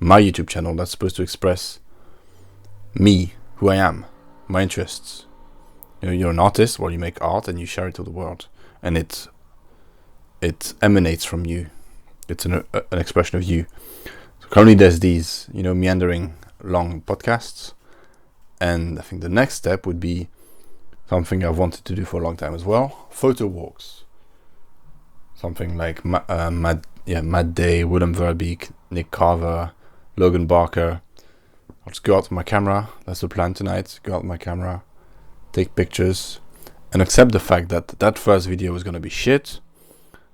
my YouTube channel that's supposed to express me, who I am, my interests. You're an artist, well, you make art and you share it to the world, and it emanates from you. It's an expression of you. So currently there's these, meandering long podcasts, and I think the next step would be something I've wanted to do for a long time as well, photo walks. Something like Matt Day, Willem Verbeek, Nick Carver, Logan Barker. I'll just go out with my camera. That's the plan tonight. Go out with my camera, take pictures, and accept the fact that that first video is going to be shit,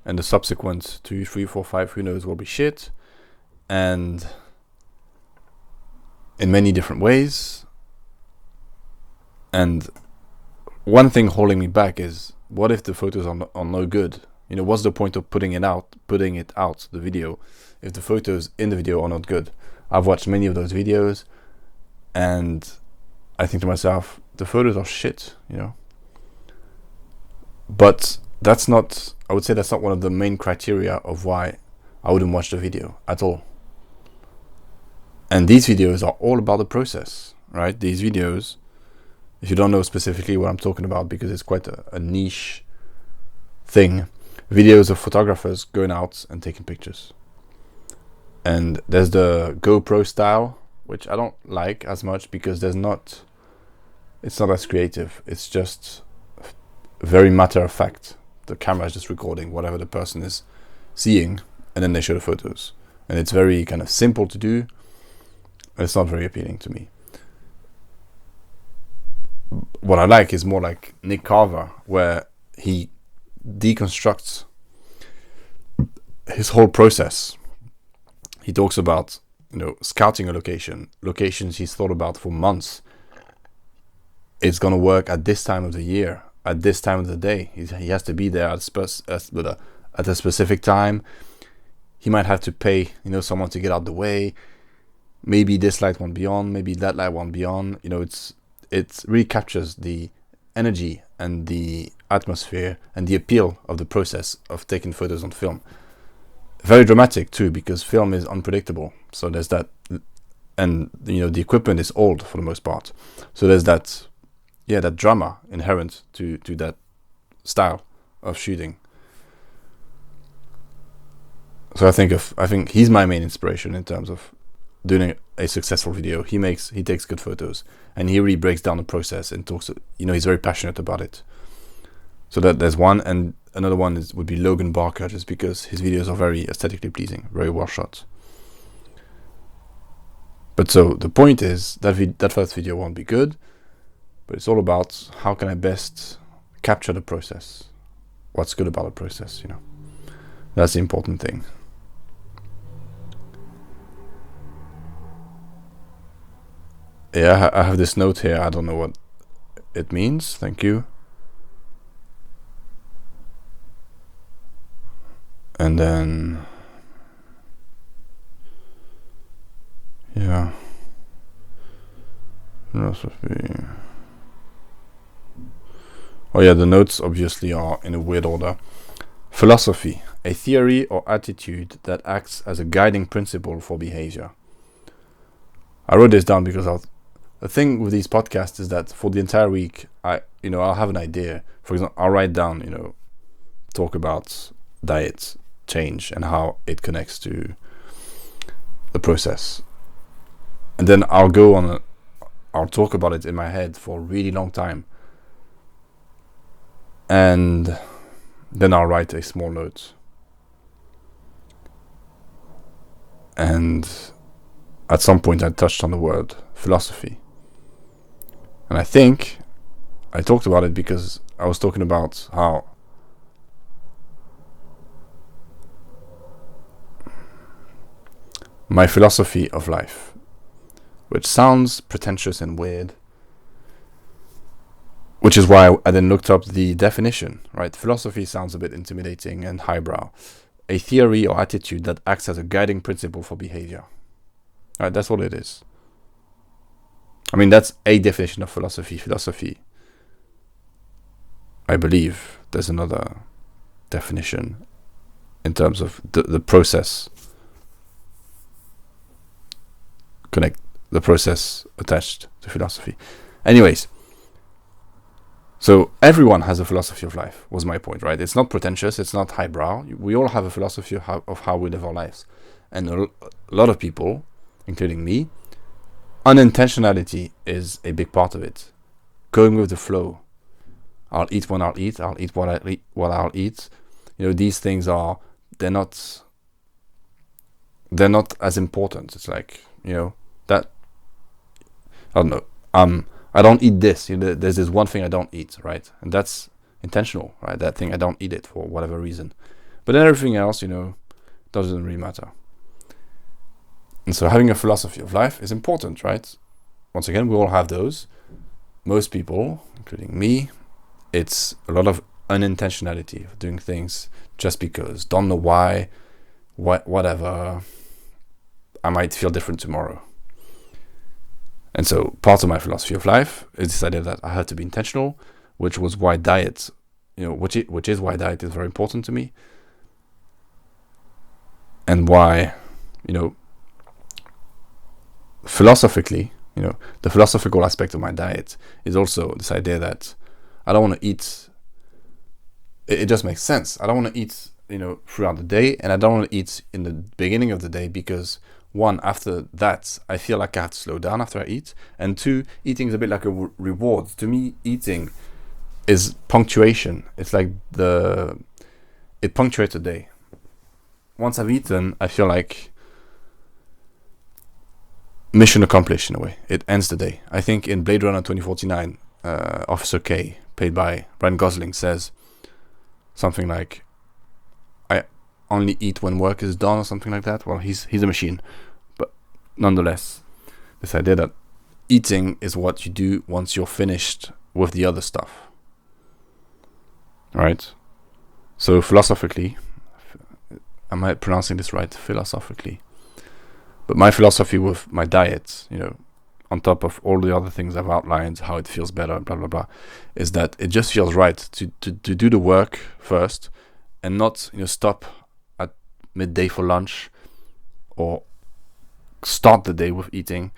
and the subsequent 2, 3, 4, 5, who knows, will be shit, and in many different ways. And one thing holding me back is, what if the photos are no good? What's the point of putting it out, the video, if the photos in the video are not good? I've watched many of those videos, and I think to myself, the photos are shit, But I would say that's not one of the main criteria of why I wouldn't watch the video at all. And these videos are all about the process, right? These videos, if you don't know specifically what I'm talking about, because it's quite a niche thing, videos of photographers going out and taking pictures. And there's the GoPro style, which I don't like as much because it's not as creative. It's just very matter of fact. The camera is just recording whatever the person is seeing, and then they show the photos. And it's very kind of simple to do. It's not very appealing to me. What I like is more like Nick Carver, where he deconstructs his whole process. He talks about, scouting a locations he's thought about for months. It's going to work at this time of the year, at this time of the day. He has to be there at a specific time. He might have to pay, someone to get out the way. Maybe this light won't be on, maybe that light won't be on. It really captures the energy and the atmosphere and the appeal of the process of taking photos on film. Very dramatic too, because film is unpredictable. So there's that, and the equipment is old for the most part. So there's that drama inherent to that style of shooting. So I think he's my main inspiration in terms of doing a successful video. He takes good photos, and he really breaks down the process and talks. He's very passionate about it. So there's one, and another one would be Logan Barker, just because his videos are very aesthetically pleasing, very well shot. But so the point is that first video won't be good, but it's all about how can I best capture the process. What's good about the process, That's the important thing. Yeah, I have this note here. I don't know what it means. Thank you. And then, philosophy. Oh yeah, the notes obviously are in a weird order. Philosophy, a theory or attitude that acts as a guiding principle for behavior. I wrote this down because the thing with these podcasts is that for the entire week, I'll have an idea. For example, I'll write down, talk about diet change and how it connects to the process. And then I'll talk about it in my head for a really long time. And then I'll write a small note. And at some point I touched on the word philosophy. And I think I talked about it because I was talking about how my philosophy of life, which sounds pretentious and weird, which is why I then looked up the definition, right? Philosophy sounds a bit intimidating and highbrow. a theory or attitude that acts as a guiding principle for behavior. Right, that's all it is. I mean, that's a definition of philosophy. Philosophy, I believe there's another definition in terms of the process. Connect the process attached to philosophy. Anyways, so everyone has a philosophy of life, was my point, right? It's not pretentious, it's not highbrow. We all have a philosophy of how we live our lives. And a lot of people, including me, unintentionality is a big part of it. Going with the flow. I'll eat when I'll eat what I'll eat. You know, these things they're not as important. It's like, you know, that, I don't know, I don't eat this. You know, there's this one thing I don't eat, right? And that's intentional, right? That thing, I don't eat it for whatever reason. But then everything else, you know, doesn't really matter. And so having a philosophy of life is important, right? Once again, we all have those. Most people, including me, it's a lot of unintentionality of doing things just because. Don't know why, whatever. I might feel different tomorrow. And so part of my philosophy of life is this idea that I had to be intentional, which was why diet, you know, which is why diet is very important to me. And why, you know, philosophically, you know, the philosophical aspect of my diet is also this idea that I don't want to eat. It just makes sense. I don't want to eat, you know, throughout the day, and I don't want to eat in the beginning of the day because, one, after that, I feel like I have to slow down after I eat, and two, eating is a bit like a reward. To me, eating is punctuation. It's like it punctuates the day. Once I've eaten, I feel like mission accomplished in a way. It ends the day. I think in Blade Runner 2049, Officer K, played by Ryan Gosling, says something like, I only eat when work is done, or something like that. Well, he's a machine. But nonetheless, this idea that eating is what you do once you're finished with the other stuff. Alright? So philosophically, am I pronouncing this right? Philosophically. But my philosophy with my diet, you know, on top of all the other things I've outlined, how it feels better, blah, blah, blah, is that it just feels right to do the work first and not, you know, stop at midday for lunch or start the day with eating,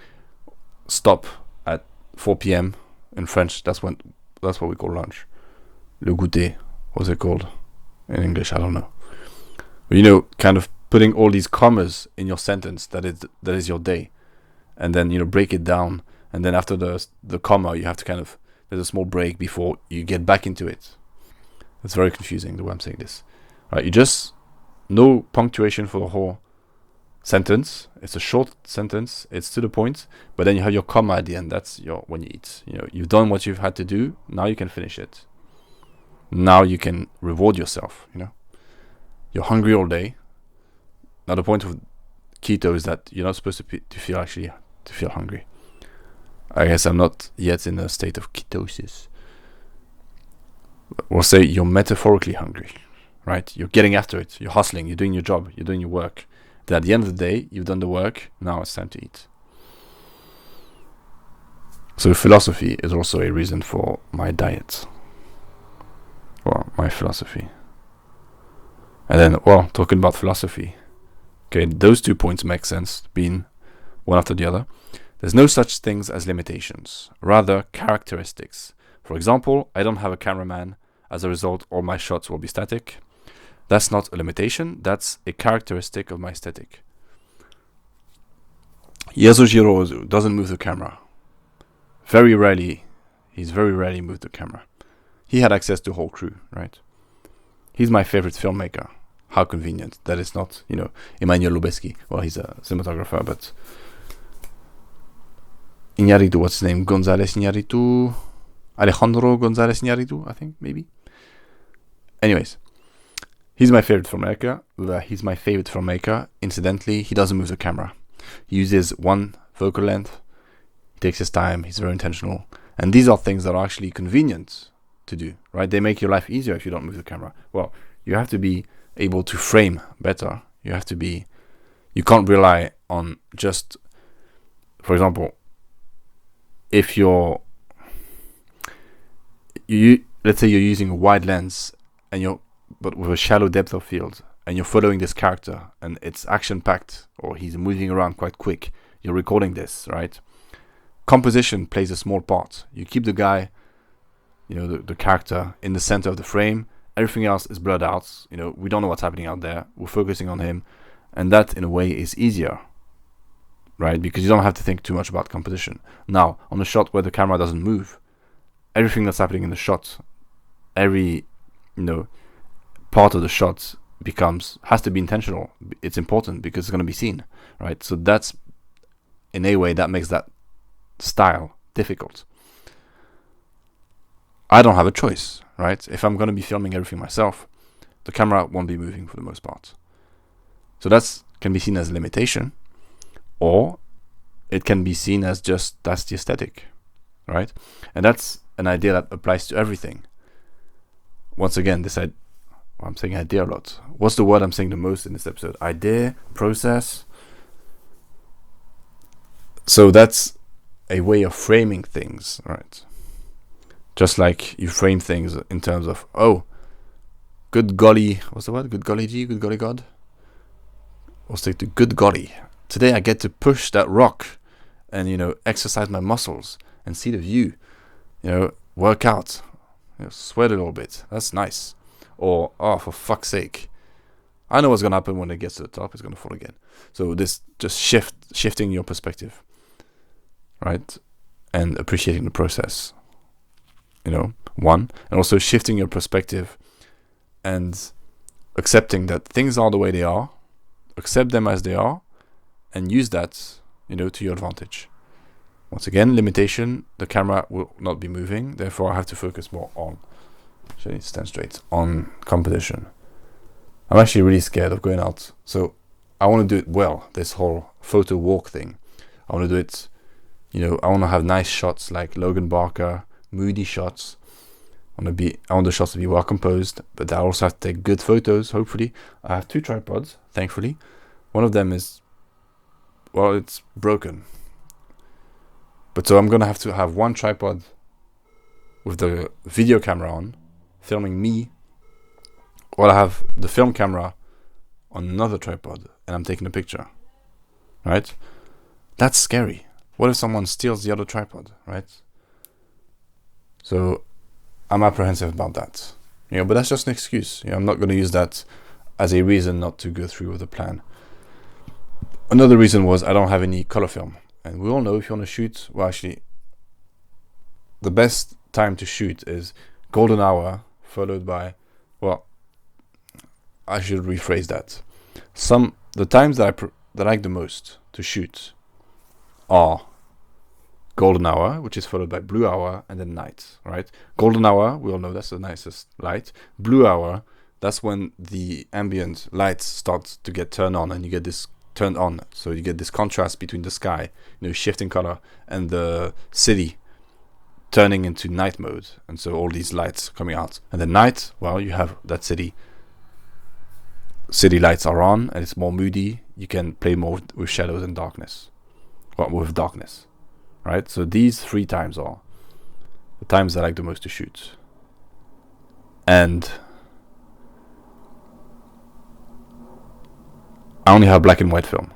stop at 4 p.m. in French. That's what we call lunch. Le goûter, what's it called in English? I don't know. But, you know, kind of putting all these commas in your sentence that is your day, and then, you know, break it down, and then after the comma you have to kind of, there's a small break before you get back into it. It's very confusing the way I'm saying this. Right, you just no punctuation for the whole sentence. It's a short sentence, it's to the point, but then you have your comma at the end. That's your when you eat. You know, you've done what you've had to do, now you can finish it. Now you can reward yourself, you know. You're hungry all day. Now the point of keto is that you're not supposed to feel hungry. I guess I'm not yet in a state of ketosis. We'll say you're metaphorically hungry, right? You're getting after it. You're hustling. You're doing your job. You're doing your work. Then at the end of the day, you've done the work. Now it's time to eat. So philosophy is also a reason for my diet, or my philosophy. And then, well, talking about philosophy. Okay, those 2 points make sense, being one after the other. There's no such things as limitations, rather characteristics. For example, I don't have a cameraman. As a result, all my shots will be static. That's not a limitation, that's a characteristic of my aesthetic. Yasujiro Ozu doesn't move the camera. He's very rarely moved the camera. He had access to a whole crew, right? He's my favorite filmmaker. How convenient that it's not, you know, Emmanuel Lubezki. Well, he's a cinematographer, but Iñárritu, what's his name? González Iñárritu, Alejandro González Iñárritu, I think, maybe. Anyways, he's my favorite filmmaker. Incidentally, he doesn't move the camera. He uses one focal length. He takes his time. He's very intentional. And these are things that are actually convenient to do, right? They make your life easier if you don't move the camera. Well, you have to be able to frame better, you can't rely on just, for example, if let's say you're using a wide lens but with a shallow depth of field, and you're following this character and it's action packed, or he's moving around quite quick, you're recording this, right? Composition plays a small part. You keep the guy, the character in the center of the frame. Everything else is blurred out. We don't know what's happening out there. We're focusing on him, and that in a way is easier, right? Because you don't have to think too much about composition. Now, on a shot where the camera doesn't move, everything that's happening in the shot, every part of the shot has to be intentional. It's important because it's going to be seen, right? So that's, in a way, that makes that style difficult. I don't have a choice, right? If I'm going to be filming everything myself, the camera won't be moving for the most part. So that's can be seen as a limitation, or it can be seen as just that's the aesthetic, right? And that's an idea that applies to everything. Once again, I'm saying idea a lot. What's the word I'm saying the most in this episode? Idea, process. So that's a way of framing things, right? Just like you frame things in terms of, good golly, what's the word? Good golly gee, good golly god? We'll stick to good golly. Today I get to push that rock and, exercise my muscles and see the view, work out, sweat a little bit. That's nice. Or, for fuck's sake, I know what's going to happen when it gets to the top. It's going to fall again. So this just shifting your perspective, right? And appreciating the process, one. And also shifting your perspective and accepting that things are the way they are, accept them as they are, and use that, to your advantage. Once again, limitation, the camera will not be moving, therefore I have to focus more on, should I stand straight, on composition. I'm actually really scared of going out, so I want to do it well, this whole photo walk thing. I want to do it, I want to have nice shots like Logan Barker, moody shots. I want the shots to be well composed, but I also have to take good photos, hopefully. I have 2 tripods, thankfully. One of them is, it's broken. But so I'm going to have one tripod with the video camera on, filming me, while I have the film camera on another tripod, and I'm taking a picture, right? That's scary. What if someone steals the other tripod, right? So I'm apprehensive about that, but that's just an excuse. I'm not going to use that as a reason not to go through with the plan. Another reason was I don't have any color film. And we all know if you want to shoot, the best time to shoot is golden hour followed by, I should rephrase that. The times that I like the most to shoot are golden hour, which is followed by blue hour, and then night, right? Golden hour, we all know that's the nicest light. Blue hour, that's when the ambient lights start to get turned on, and you get this turned on. So you get this contrast between the sky, shifting color, and the city turning into night mode. And so all these lights coming out. And then night, you have that city lights are on, and it's more moody. You can play more with shadows and darkness. With darkness. Right? So these 3 times are the times I like the most to shoot. And I only have black and white film.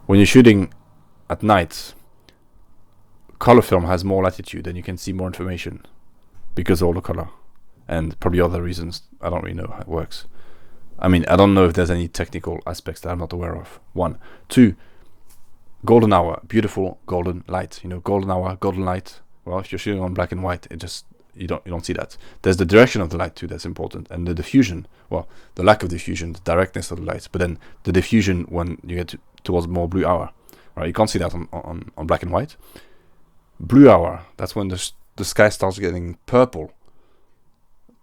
When you're shooting at night, color film has more latitude and you can see more information because of all the color. And probably other reasons. I don't really know how it works. I don't know if there's any technical aspects that I'm not aware of. 1. 2. Golden hour, beautiful golden light. Golden hour, golden light. Well, if you're shooting on black and white, it just you don't see that. There's the direction of the light too that's important, and the diffusion. The lack of diffusion, the directness of the light, but then the diffusion when you get towards more blue hour. Right, you can't see that on black and white. Blue hour, that's when the sky starts getting purple,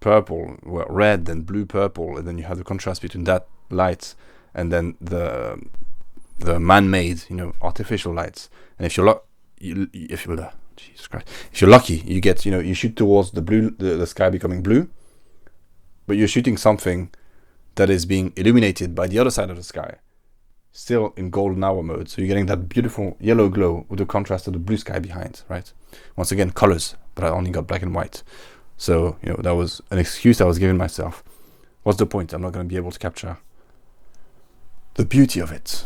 red and blue purple, and then you have the contrast between that light and then the man-made, artificial lights. And if you're Jesus Christ, if you're lucky, you get, you shoot towards the blue, the sky becoming blue, but you're shooting something that is being illuminated by the other side of the sky, still in golden hour mode. So you're getting that beautiful yellow glow with the contrast of the blue sky behind, right? Once again, colors, but I only got black and white. So, that was an excuse I was giving myself. What's the point? I'm not going to be able to capture the beauty of it.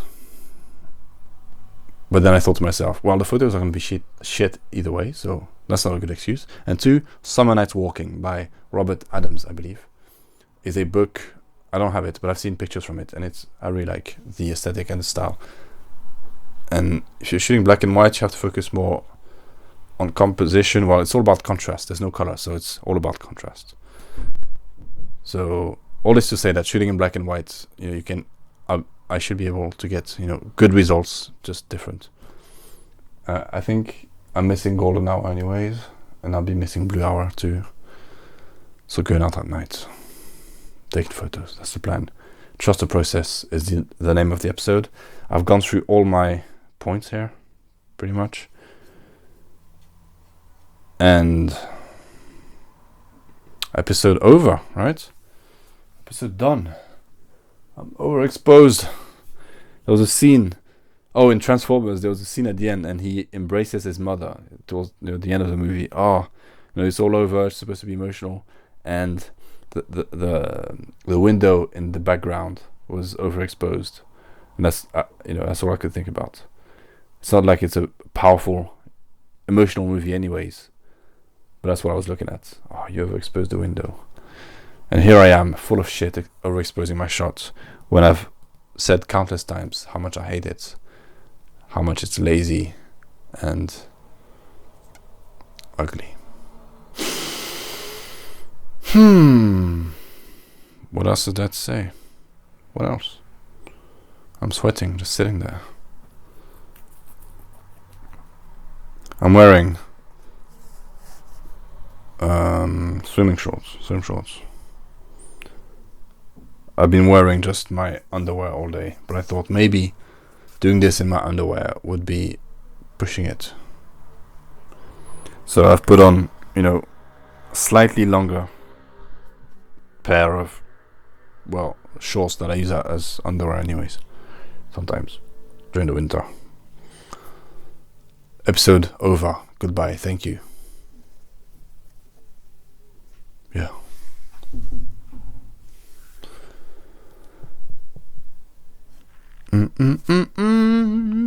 But then I thought to myself, well, the photos are going to be shit either way, so that's not a good excuse. And 2, Summer Nights Walking by Robert Adams, I believe, is a book. I don't have it, but I've seen pictures from it, and I really like the aesthetic and the style. And if you're shooting black and white, you have to focus more on composition. Well, it's all about contrast. There's no color, so it's all about contrast. So all this to say that shooting in black and white, you can. I should be able to get good results, just different. I think I'm missing golden hour anyways, and I'll be missing blue hour too. So going out at night, taking photos. That's the plan. Trust the process is the name of the episode. I've gone through all my points here, pretty much. And episode over, right? Episode done. I'm overexposed. There was a scene. Oh, in Transformers, there was a scene at the end, and he embraces his mother towards the end of the movie. It's all over. It's supposed to be emotional, and the window in the background was overexposed, and that's all I could think about. It's not like it's a powerful, emotional movie, anyways. But that's what I was looking at. Oh, you overexposed the window. And here I am, full of shit, overexposing my shots, when I've said countless times how much I hate it, how much it's lazy and ugly. What else does that say? What else? I'm sweating, just sitting there. I'm wearing swim shorts. I've been wearing just my underwear all day, but I thought maybe doing this in my underwear would be pushing it. So I've put on, a slightly longer pair of, shorts that I use as underwear anyways, sometimes, during the winter. Episode over. Goodbye. Thank you. Yeah. Mm-mm-mm-mm.